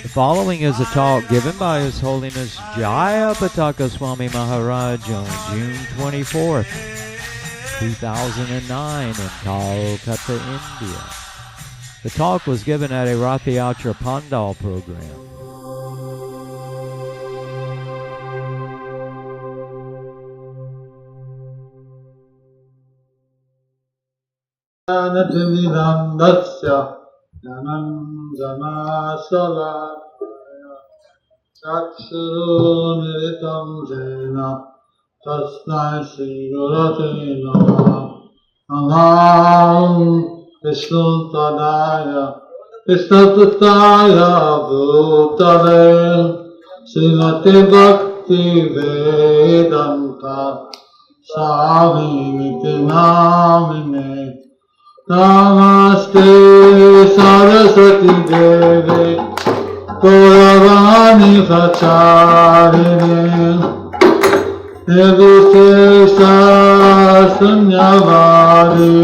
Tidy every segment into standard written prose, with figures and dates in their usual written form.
The following is a talk given by His Holiness Jayapataka Swami Maharaj on June 24th, 2009 in Kolkata, India. The talk was given at a Rath Yatra Pandal Program. Chakshuruniritam jena tasmai Shri Gurave Namaha. Namah Vishnu Padaya Vishnu Putaya Bhutale Srimati Bhakti Vedanta Swami Niti Namine Namaste Saraswati Devi Gauravani Pracharini Nirvishesha Sunyavadi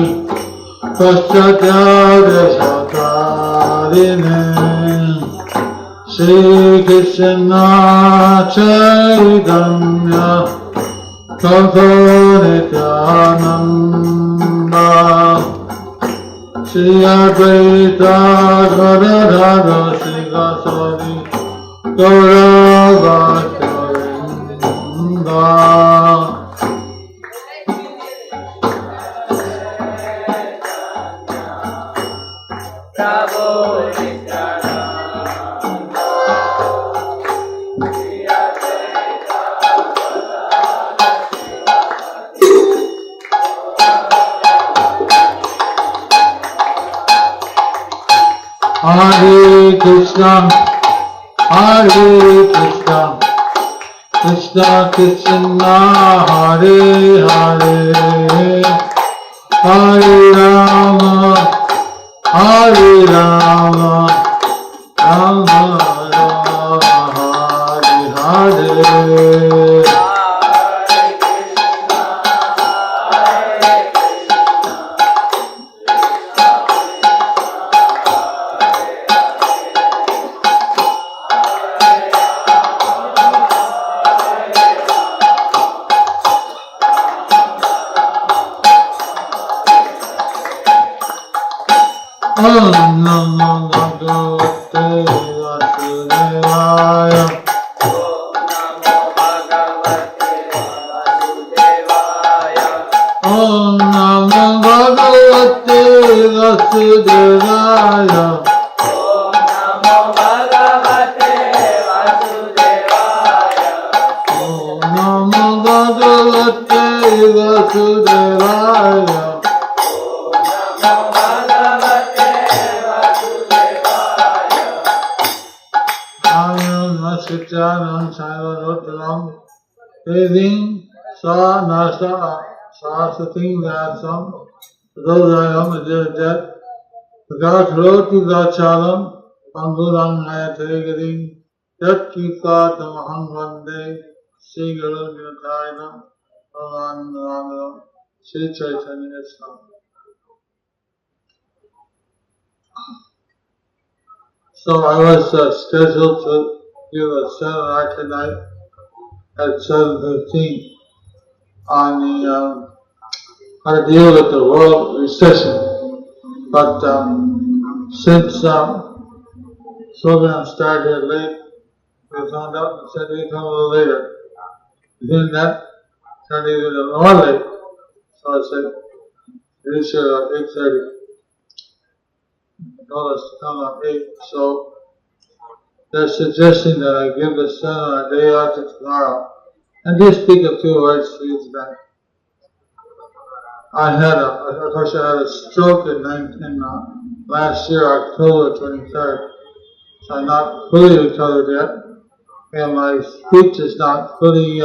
Paschatyadesakarine Shri Krishna Chaitanya Prabhu Nityananda Shri Advaita Gadadhara Srivasadi Gauravakyarinda. Hare Krishna, Hare Krishna, Krishna Krishna, Hare Hare, Hare Rama, Hare Rama, Rama Rama, Hare Hare. Om Namo Bhagavate Vasudevaya. Om Namo Bhagavate Vasudevaya. Om Namo Bhagavate Vasudevaya. Sityanam Saivarotalam Veding Sa Nasa Sasating Vyasam Rodayam Ajadat Vagasroti Vachalam Panguram Nayategadim Yat Kipa Tamaham Vande Sri Guru Nityanam Pavanam Sri Chaitanya Swami. So I was scheduled to give a seminar tonight at 7:15 on the how to deal with the world recession. But since program started late, we found out and said we come a little later. Then that turned even more late. So I said, reach here at 8:30. Told us to come at 8. So they're suggesting that I give the seminar a day after tomorrow and just speak a few words for you tonight. Of course, I had a stroke in last year, October 23rd. So I'm not fully recovered yet, and my speech is not fully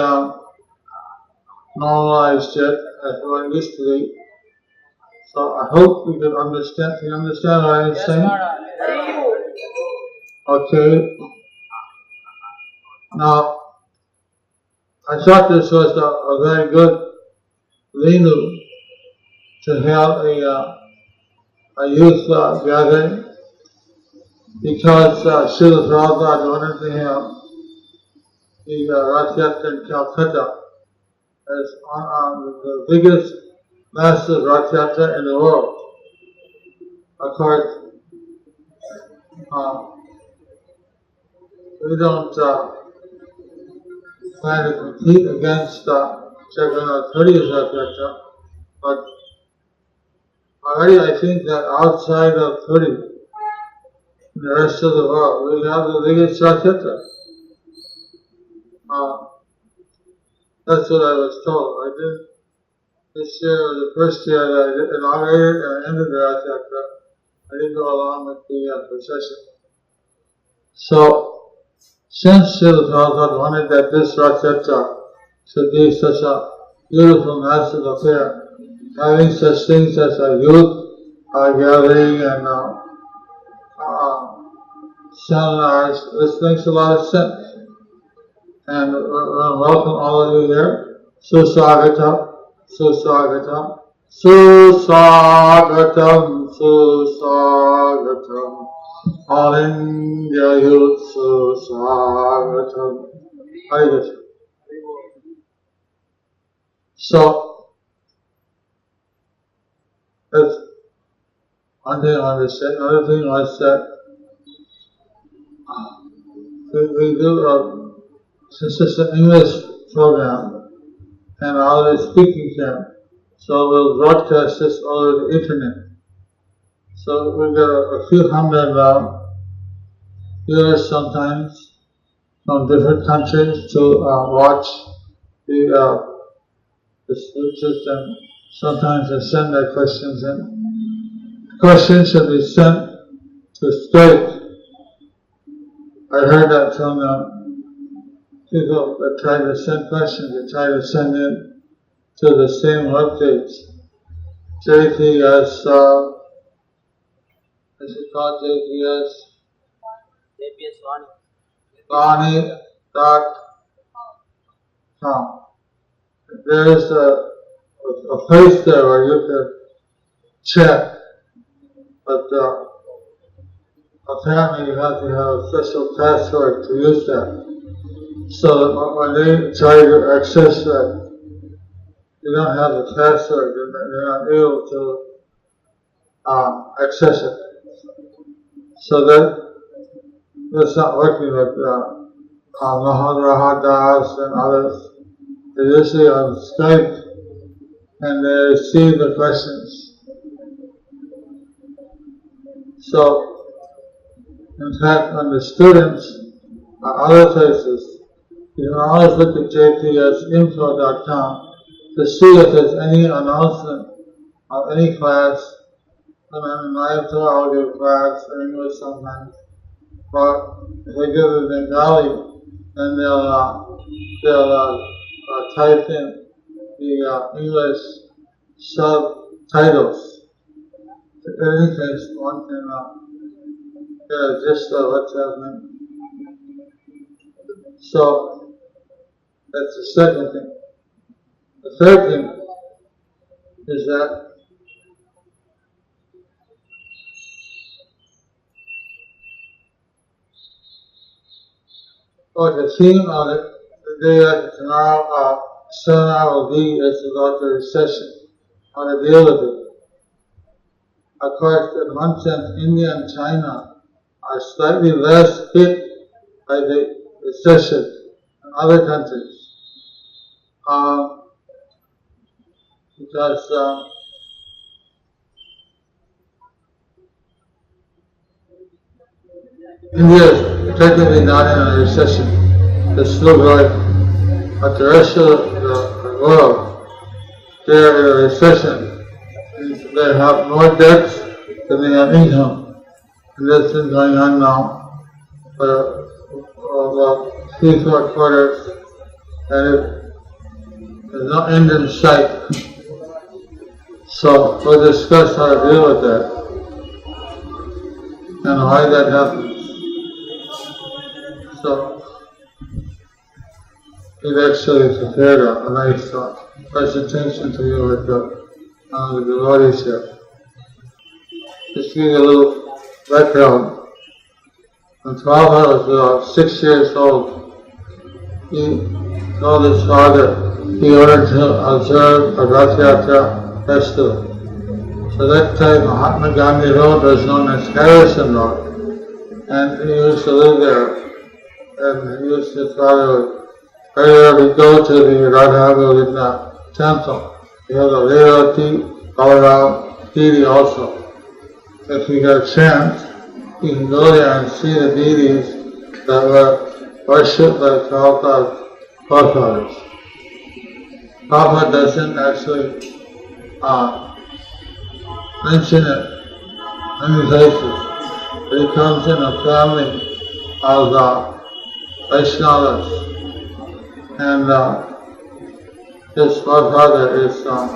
normalized yet as what it used to be. So I hope you can understand. Can you understand what I'm saying? Okay. Now, I thought this was a very good Venu to have a youth gathering because Srila Prabhupada wanted to have the Rath Yatra in Calcutta as the biggest massive Rath Yatra in the world. Of course, we don't plan to compete against Jagannath Puri's Rath Yatra, but already I think that outside of Puri, in the rest of the world, we have the biggest Rath Yatra. That's what I was told. This year was the first year that I inaugurated and ended the Rath Yatra. I didn't go along with the procession. So, since Srila Prabhupada wanted that this Rath Yatra should be such a beautiful, massive affair, having such things as a youth gathering and seminars, this makes a lot of sense. And welcome all of you here. Suswagatam, Suswagatam, Suswagatam, Suswagatam. All India Youth Suswagatam. Hare Krishna. So, that's one thing I want to say. Another thing was that we do since it's an English program and all is speaking camp, so we'll broadcast this over the internet. So we get a few hundred viewers sometimes from different countries to watch the speeches, and sometimes they send their questions in. Questions should be sent to state. I heard that from people that try to send questions, they try to send in to the same webpage. JPS, is it called JPS? JPS Vani.com. There is a place there where you can check, but apparently you have to have a special password to use that. So when they try to access that, you don't have the password, you're not able to access it. So that's not working with Mahadraha Das and others. They're usually on Skype and they receive the questions. So, in fact, when the students other places, you can always look at jpsinfo.com to see if there's any announcement of any class. When I'm in Mayapur, I'll give class in English sometimes. But if they give it in Bengali, then they'll type in the English subtitles. In any case, one can get a gist of what's happening. So, that's the second thing. The third thing is that the theme of it, the day after tomorrow, seminar will be is about the recession, how to deal with it. Of course, in one sense, India and China are slightly less hit by the recession than other countries. Because India is technically not in a recession, it's still growing, but the rest of the world, they're in a recession. They have more debts than they have income. And that's been going on now for about 3-4 quarters, and there's no end in sight. So we'll discuss how to deal with that and why that happens. So we've actually prepared a nice presentation to you with on the devoteeship. Just to give you a little background. When Prabhupada was 6 years old, he told his father he ordered to observe a Rath Yatra festival. So that time Mahatma Gandhi Road was known as Harrison Road, and he used to live there. And he used his father, wherever he go to the Radha Govinda temple, he had a Lirati, Balaram, Didi also. If you get a chance, you can go there and see the deities that were worshipped by the Prabhupada's forefathers. Prabhupada doesn't actually mention it many places, but he comes in a family of Vaishnavas, and his forefather is one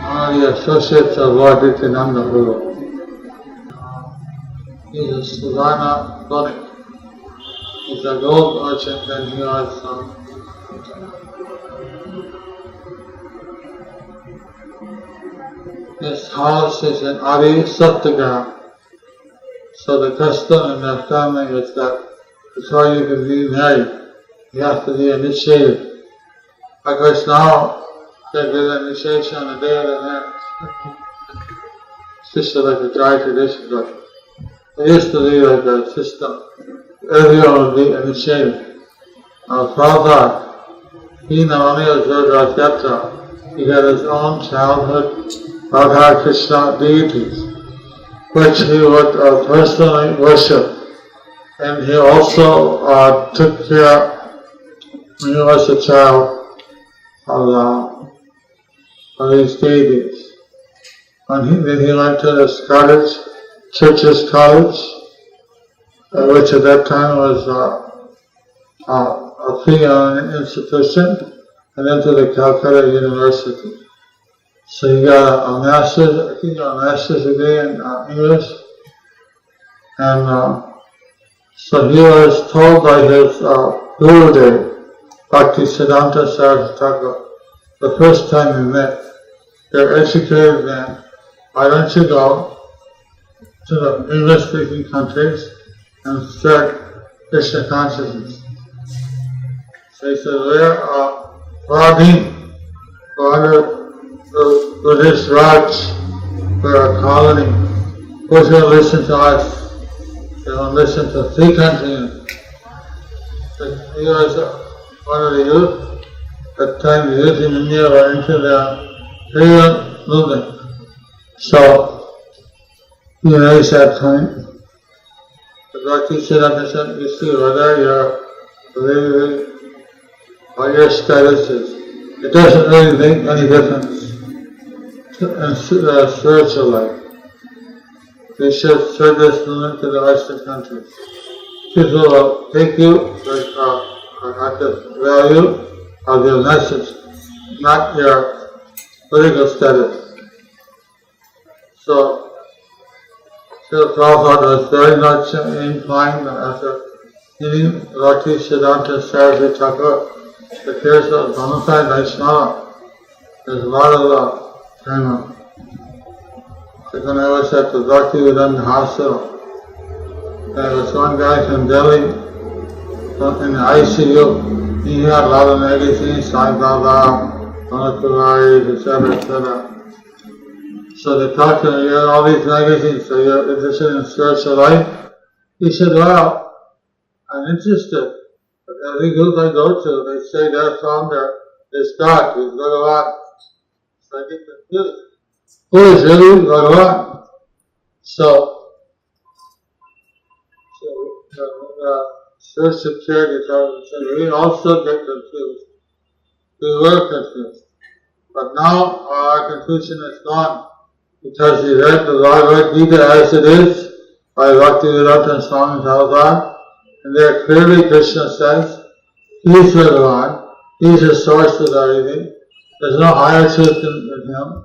of the associates of Lord Nityananda Guru. He's a Sudhana Bonik. He's a gold merchant, and he was his house is in Adi Satyagram. So the custom in their family is that before you can be married, you have to be initiated. Of course now, they do the initiation on the day of the marriage. It's just like a dry tradition, but it used to be like a system. Everyone would be initiated. Now Prabhupada, he not only observed Rath Yatra, he had his own childhood Radha Krishna deities, which he would personally worship. And he also took care, when he was a child, of these deities. Then he went to the Scottish Church's College, which at that time was a free institution, and then to the Calcutta University. So he got a master's degree in English, and so he was told by his Guru Dev, Bhaktisiddhanta Saraswati Thakur, the first time he met, "You're educated man, why don't you go to the English-speaking countries and start Krishna consciousness?" So he said, "We're under the Buddhist Raj, we're a colony. Who's going to listen to us? They don't listen to three countries." He was one of the youth. At the time, the youth in India were into the freedom movement. So, he raised that point. The Bhakti Siddhanta said, "You see, whether you're what your status is, it doesn't really make any difference in spiritual life. We should spread this movement to the Western countries. People will take you at the value of your message, not your political status." So, Srila Prabhupada was very much inclined after meeting Bhakti Siddhanta Saraswati Thakur, the case of bona fide Vaishnava. There's a lot of prema. So when I was at the Bhaktivedanta hospital, there was one guy from Delhi in the ICU. He had a lot of magazines, Sai Baba, Manakularis, etc. So they talked to him, "You have all these magazines, so you're interested in spiritual life?" He said, "Well, I'm interested. But every group I go to, they say their founder is God, is Bhagavan." So I get confused. Who is really Bhagavan? So Church Security said, we also get confused. We were confused. But now our confusion is gone, because we read the Bhagavad Gita as it is by Bhaktivedanta Swami Prabhupada, and there clearly Krishna says, He's Bhagavan, He's the source of everything, there's no higher truth than Him.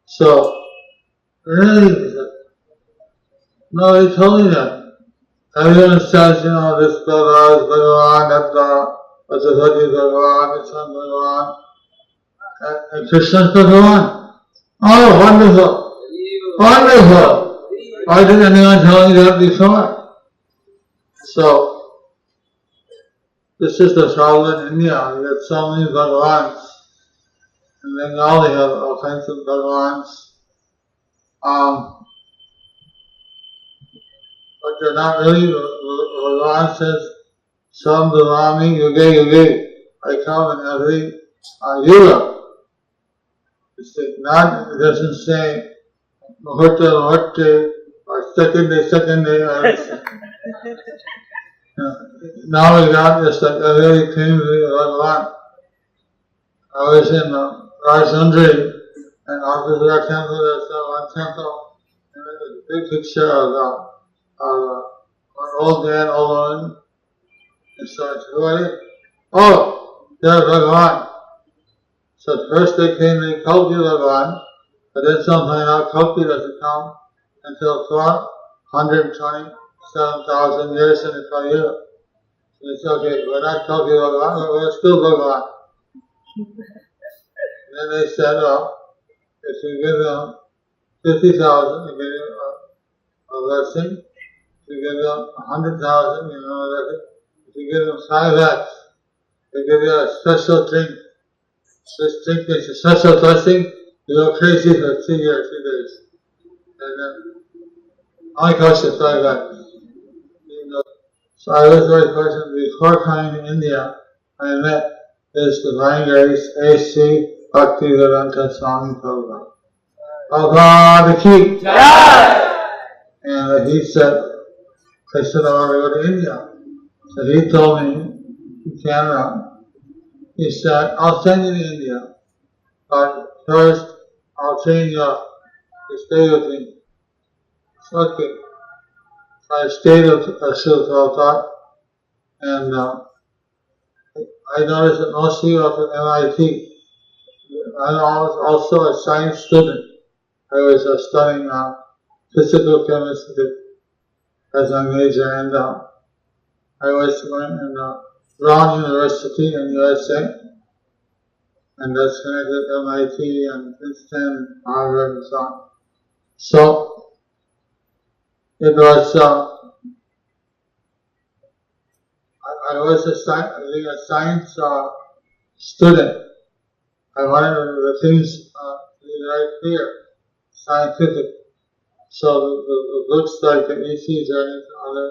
So, really, no, he told me that. Everyone says, this Bhagavan is Bhagavan, that Vajradhati is Bhagavan, this one Bhagavan. and Krishna is Bhagavan. Oh, wonderful! Wonderful! Why didn't anyone tell me that before? So, this is the trouble in India. We get so many Bhagavans. In Bengal, they have all kinds of Bhagavans. But they're not really. Bhagavan says, Sam Dhamami Yuge Yuge. I come in every yuga. It doesn't say Muhurta Muhurta or second day or now we got this like a very cleanly Bhagavan. I was in Rajandri and after that temple there's one temple and there's a big picture of an old man alone. And so I said, who are you? Oh, there's Bhagavan. So first they came to Kalki Bhagavan, but then sometime now Kalki doesn't come until 127,000 years in the Kali Yuga. So it's okay, we're not Kalki Bhagavan, but we're still Bhagavan. Then they said, oh, if you give them 50,000, you give them a blessing. If you give them 100,000, you know a blessing. If you give them 5x, they give you a special drink. This drink is a special blessing. You go crazy for 3 years, 3 days. And then, only cost you 5x. So I was very fortunate. Before coming to India, I met His Divine Grace A.C. Bhaktivedanta Swami Program. Bhagavad Gita. And he said, I said, I want to go to India. So he told me, in Canada, he said, I'll send you to India, but first I'll train you up to stay with me. Okay. So I stayed with Srila Prabhupada, and I noticed that most people are from MIT. I was also a science student. I was studying physical chemistry as my major, and I was in Brown University in USA, and that's connected to MIT and Princeton, Harvard, and so on. So it was. I was a science student. I wanted the things to be very clear, scientific. So the books like the E.C. Journey to Other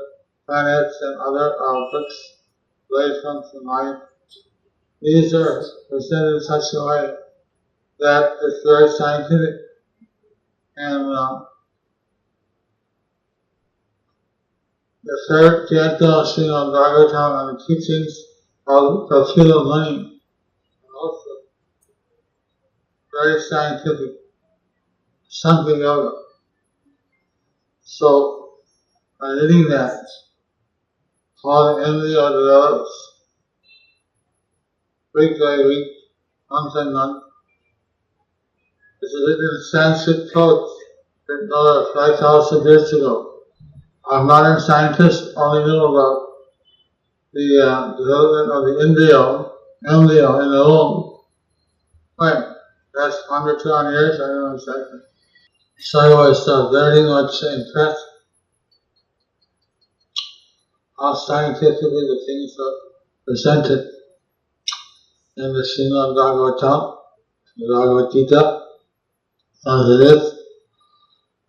Planets and other books, Waveforms from Life, these are presented in such a way that it's very scientific. And the third canto of Srimad Bhagavatam and the teachings of Kapila Muni are also very scientific, Sankhya Yoga. So, by reading that, how the embryo develops week by week, month by month. This is written in Sanskrit codes, written over 5,000 years ago. Our modern scientists only know about the development of the embryo in the womb. When? That's 100, 200 years, I don't know exactly. So I was very much impressed how scientifically the things are presented in the Srimad Bhagavatam, the Bhagavad Gita, as it is.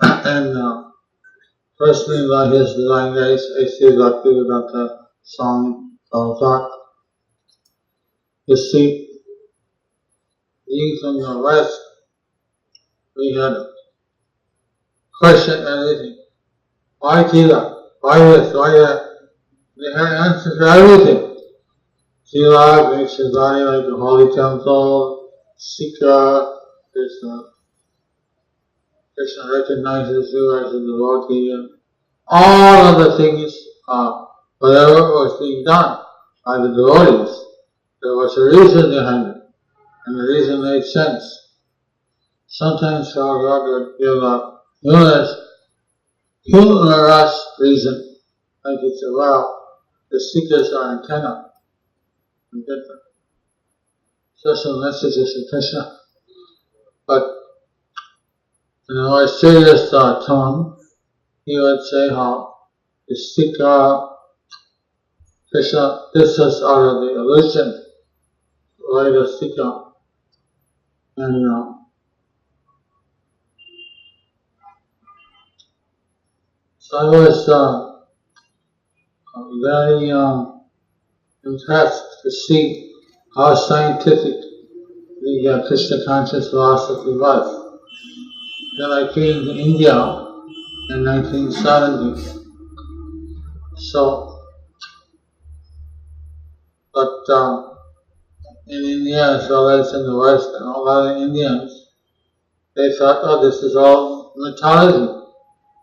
And firstly, by His Divine Grace, A.C. Bhaktivedanta Swami Prabhupada. You see, being from the West, we had questioned everything. Why Gita? Why this? Why that? They had answers for everything. Gita makes his body like a holy temple. Sikha, Krishna recognizes you as a devotee. And all of the things, whatever was being done by the devotees, there was a reason behind it, and the reason made sense. Sometimes God would give humorous reason, like it's the seekers are antenna and different. special messages of Krishna. But in a more serious tone, he would say how the Sika Krishna gets us out of the illusion, light of Sika. And so I was very impressed to see how scientific the Krishna conscious philosophy was. Then I came to India in 1970. So, but in India as well as in the West, and a lot of Indians, they thought, oh, this is all mythology,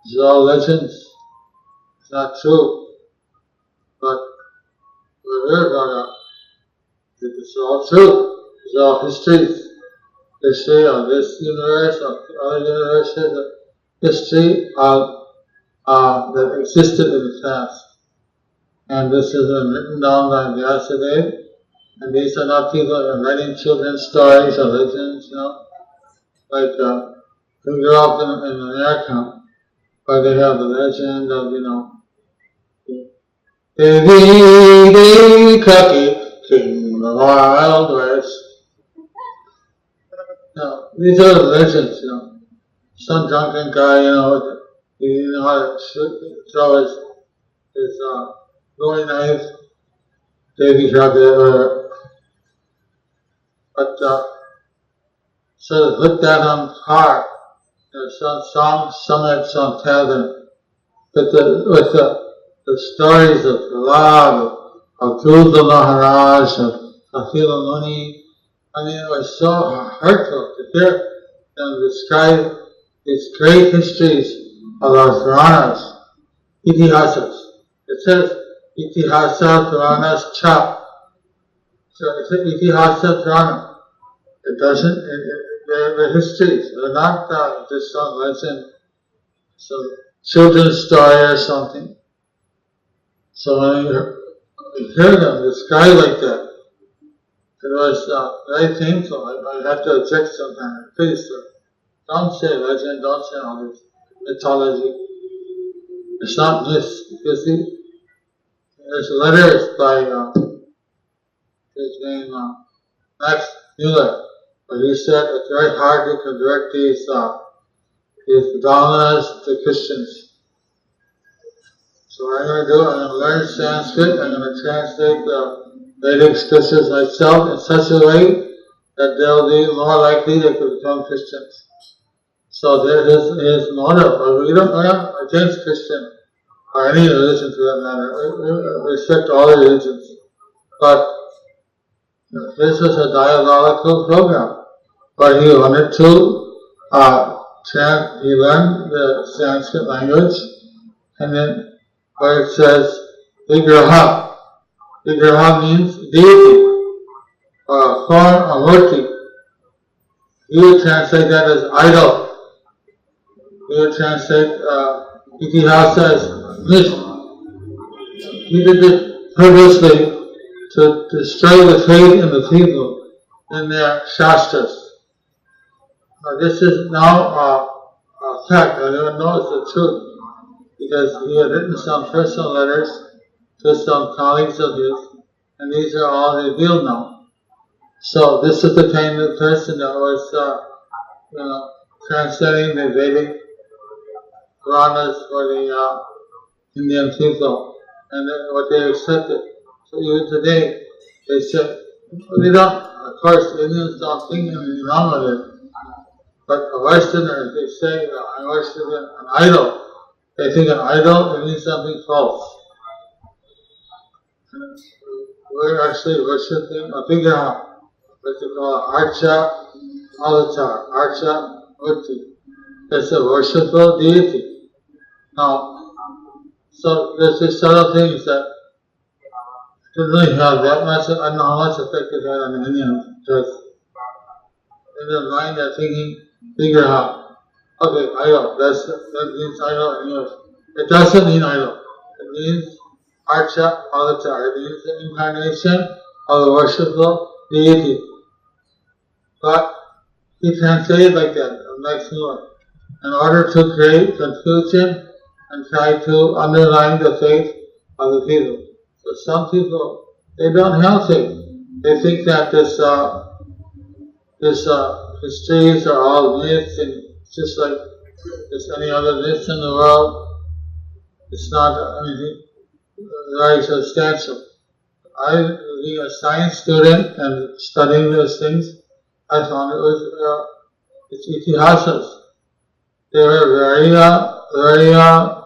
this is all legends, it's not true. But we're here about it. It's all true. It's all histories. History of this universe, of other universes, history that existed in the past. And this has been written down by Vyasadeva. And these are not people that are writing children's stories or legends, like we grew up in America, where they have the legend of, Devi Kaki, King of the Wild West. These are the legends, Some drunken guy, he didn't know how to throw his throwing knife, Devi Kaki, but so put that on par. There's some songs sung at some tavern with the stories of Prahlad, of Dhruva Maharaj, of Kapila Muni. I mean, it was so hurtful to hear them describe these great histories of our Puranas, Itihasas. It says, Itihasa Puranas Cha. So it's an Itihasa Purana. It doesn't, they're histories. They're not just some legend, some children's story or something. So when you hear them described like that, it was very painful. I have to object sometimes. Please, don't say legend, don't say all this mythology. It's not this. You see, there's letters by his name, Max Mueller, where he said it's very hard to convert these dogmas to Christians. So what I'm going to do, I'm going to learn Sanskrit, I'm going to translate the Vedic scriptures myself in such a way that they'll be more likely to become Christians. So there is his motive. We're not against Christian or any religion for that matter. We respect all religions. But this was a diabolical program where he wanted to he learned the Sanskrit language, and then where it says Vigraha. Vigraha means deity, or a form, a murti. You would translate that as idol. You would translate Itihasa as myth. He did it purposely to destroy the faith in the people in their Shastras. This is now a fact. I don't know it's the truth, because he had written some personal letters to some colleagues of his, and these are all revealed now. So this is the kind of person that was, translating the Vedic Puranas for the Indian people, and what they accepted. So even today, they say, they don't, of course, Indians don't think anything wrong with it, but a Westerner, they say, I worship an idol. They think an idol, it means something false. We're actually worshipping a vigraha, what they call Archa Avatar, Archa Murti. It's a worshipful deity. Now, so there's these subtle things that didn't really have that much, I don't know how much effect it had on the Indians, because in their mind they're thinking vigraha. Okay, idol, that means idol in English. It doesn't mean idol. It means Archa Avatar. It means the incarnation of the worshipful deity. But he translated like that, like Snuar, in order to create confusion and try to undermine the faith of the people. So some people, they don't have faith. They think that this histories are all myths, and just like there's any other myths in the world, it's not anything very substantial. I, being a science student and studying those things, I found it was it's itihasas. They were very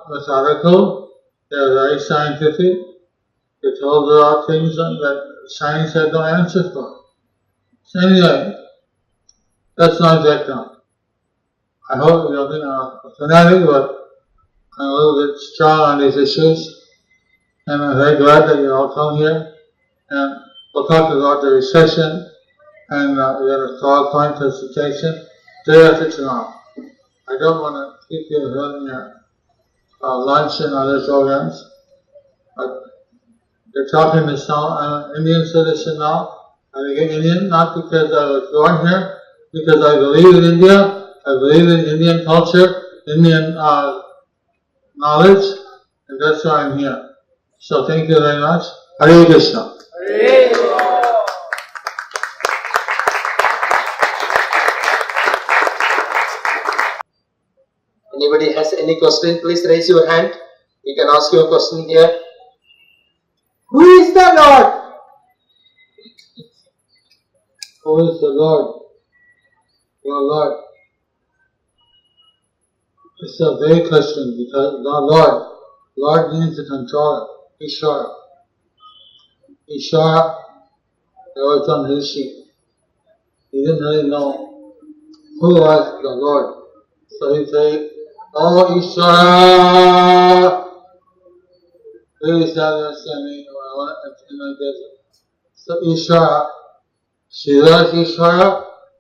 methodical. They were very scientific. They told about things that science had no answer for. So anyway, that's my background. I hope you don't think I'm a fanatic, but I'm a little bit strong on these issues, and I'm very glad that you all come here. And we'll talk about the recession, and we have a PowerPoint presentation day after tomorrow. I don't want to keep you doing your lunch and other programs, but they're talking this now. I'm an Indian citizen now. I became Indian not because I was born here, because I believe in India. I believe in Indian culture, Indian knowledge, and that's why I'm here. So thank you very much. Hare Krishna. Hare Krishna. Anybody has any question, please raise your hand. You can ask your question here. Who is the Lord? Who is the Lord? Your Lord. It's a vague question because the Lord means the controller, Ishvara. Ishvara, there was some Rishi. He didn't really know who was the Lord. So he said, "Oh Ishvara, please have mercy on me, I want to in my desert." So Ishvara, Shiva is Ishvara,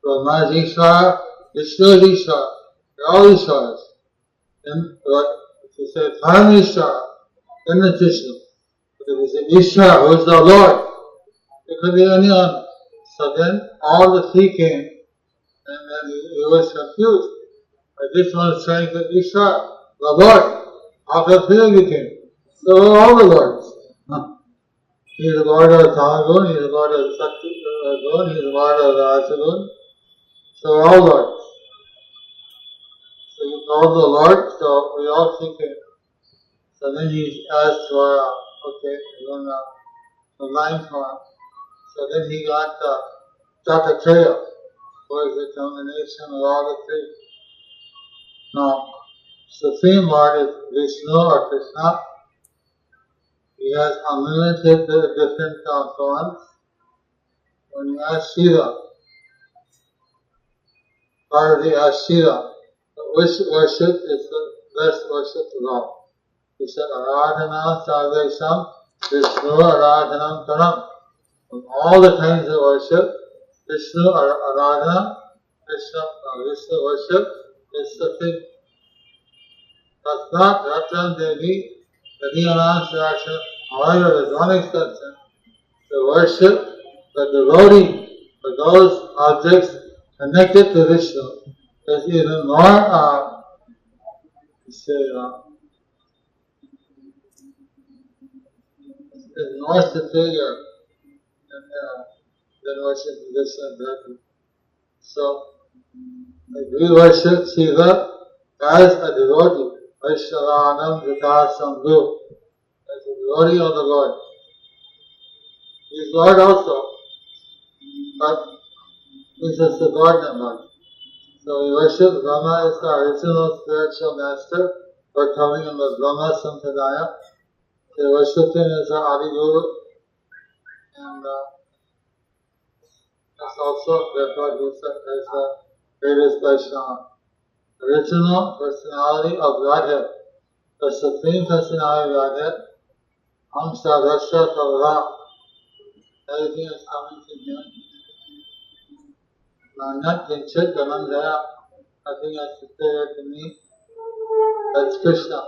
Brahma is Ishvara, Vishnu is Ishvara. They're all Ishvaras. And if you say Parameshwara, then it's Vishnu. But if you say Ishvara, who is the Lord, it could be anyone. So then all the three came, and then he was confused. But this one is trying to Ishvara, the Lord. How confused he became. So we're all the Lords. He is the Lord of Tamagun, he is the Lord of Sakti Gun, he is the Lord of Rajagun. So we're all Lords. So he called the Lord, so we all seek him. So then he asked for, we're going to line for him. So then he got Dattatreya, who is the combination of all the three. Now, Supreme Lord is Vishnu or Krishna. He has unlimited different forms. When you ask Shiva, Parvati asked Shiva, which worship is the best worship of all? He said, Aradhana Sarvesham Vishnu Aradhanam Taram. From all the kinds of worship, Vishnu Aradhana, Vishnu worship is the thing. Tasmat Ratran Devi, Radhyana Srasha, however, there's one exception. The worship, the devotee for those objects connected to Vishnu is even more, is more superior than worship Vishnu directly. So, if we worship Shiva as a devotee, Vaishnavanam Vita Sanghu, as a devotee of the Lord. He is Lord also, but he is a subordinate Lord. So we worship Brahma as the original spiritual master. We're coming in the Brahma Sampradaya. They worship him as our Adi Guru, and that's also therefore he as the greatest Vaishnava. Original personality of Godhead, the Supreme Personality of Godhead, Amsa Rasha Kavra. Everything is coming from him. Not Kinchit Dhananjaya, nothing is superior to me. That's Krishna.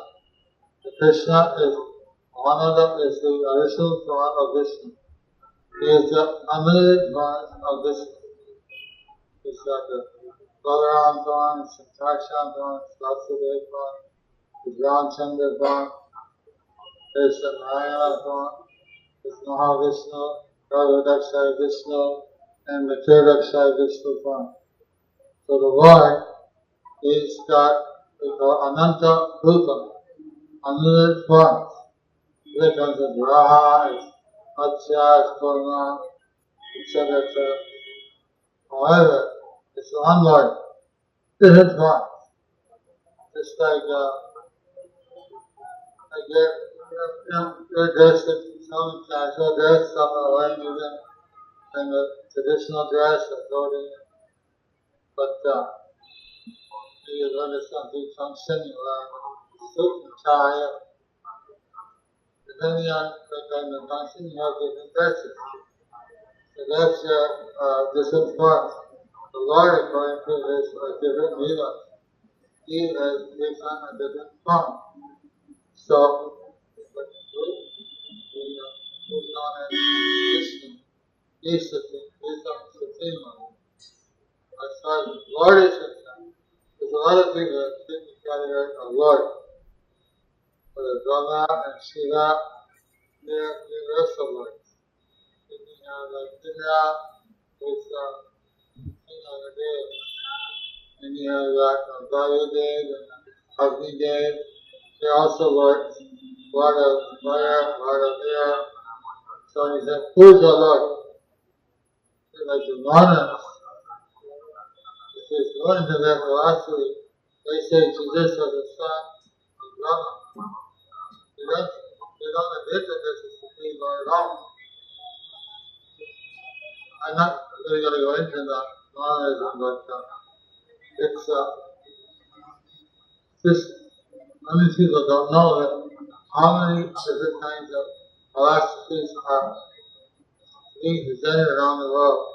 The Krishna is is the original form of Vishnu. He is the unlimited form of Vishnu. He's got the Balaram Bhavan, Santakshan Bhavan, Vasudev Bhavan, there's Ramchandra Bhavan, there's the Narayana Bhavan, there's Mahavishnu, Garvadakshay Vishnu, and the Tirdakshay Vishnu Bhavan. So the Lord, he's got Ananta Rupa, unlimited forms. Here comes the Varaha, it's Matsya, it's Kurma, etc. etc. However, it's one Lord, different forms. Just like you're dressed in some casual dress, some are wearing even in the traditional dress or clothing, but you learn something functioning around suit and tie. Depending on the kind of function, you have different dresses. So that's your different forms. The Lord, according to his different leelas, he takes on a different form. So, who's known as Vishnu, he's the Supreme One. As far as the Lord is concerned, there's a lot of people that think the category of Lord. But Brahma and Shiva, they're universal lords. Then you have like Indra, who's king of the Devas. Then you have like Vayu-dev and Agni-dev. They're also lords. Lord of fire, Lord of air. So he said, who's the Lord? Like the moderns, if you go into their philosophy, they say Jesus was the son of Brahma. They don't admit that this is the Supreme Lord at all. I'm not really going to go into that monism, but it's just many people don't know that how many different kinds of philosophies are being presented around the world,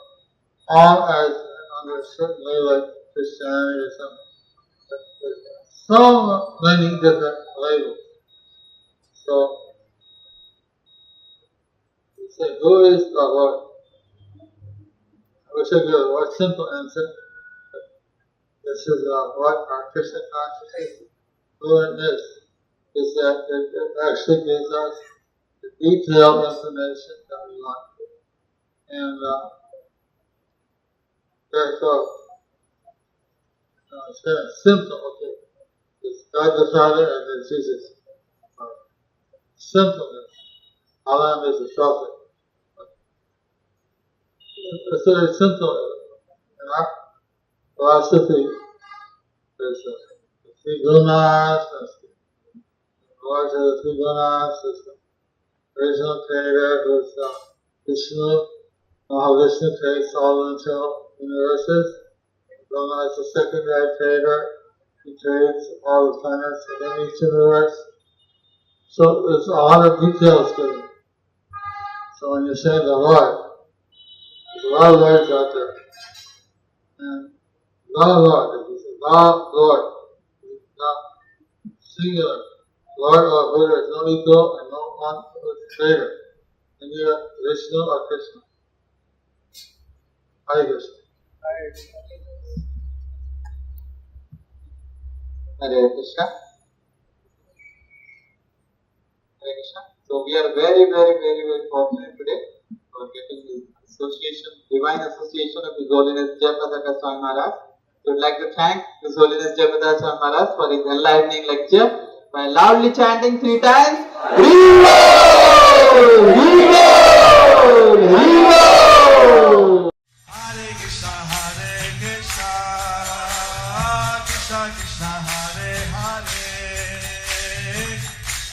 all as under a certain label like Christianity or something. But there's so many different labels. So, you say, who is the Lord? I wish I could give a more simple answer. This is what our Krishna consciousness fluent is that it actually gives us the detailed information that we want. And therefore, it's kind of simple, okay? It's God the Father and then Jesus. Simpleness. Allah is the prophet. It's very simple. In our philosophy, there's the three gunas, there's the Lord of the three gunas, there's the original creator who's Vishnu. Mahavishnu creates all the material universes. Brahma is the secondary creator. He creates all the planets within each universe. So there's a lot of details given. So when you say the Lord, there's a lot of words out there. And the Lord, if you say the Lord, it's not singular. Lord or Buddha is no equal and no one is greater. And you have Vishnu or Krishna. Hare Krishna. Hare Krishna. Hare Krishna. So we are very, very, very, very fortunate today for getting the association, divine association of His Holiness Jayapataka Swami Maharaj. We would like to thank His Holiness Jayapataka Swami Maharaj for his enlightening lecture by loudly chanting 3 times. Hare Krishna, Hare Krishna, Krishna Krishna, Hare Hare,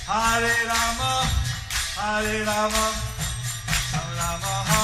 Hare Rama, Rama Rama,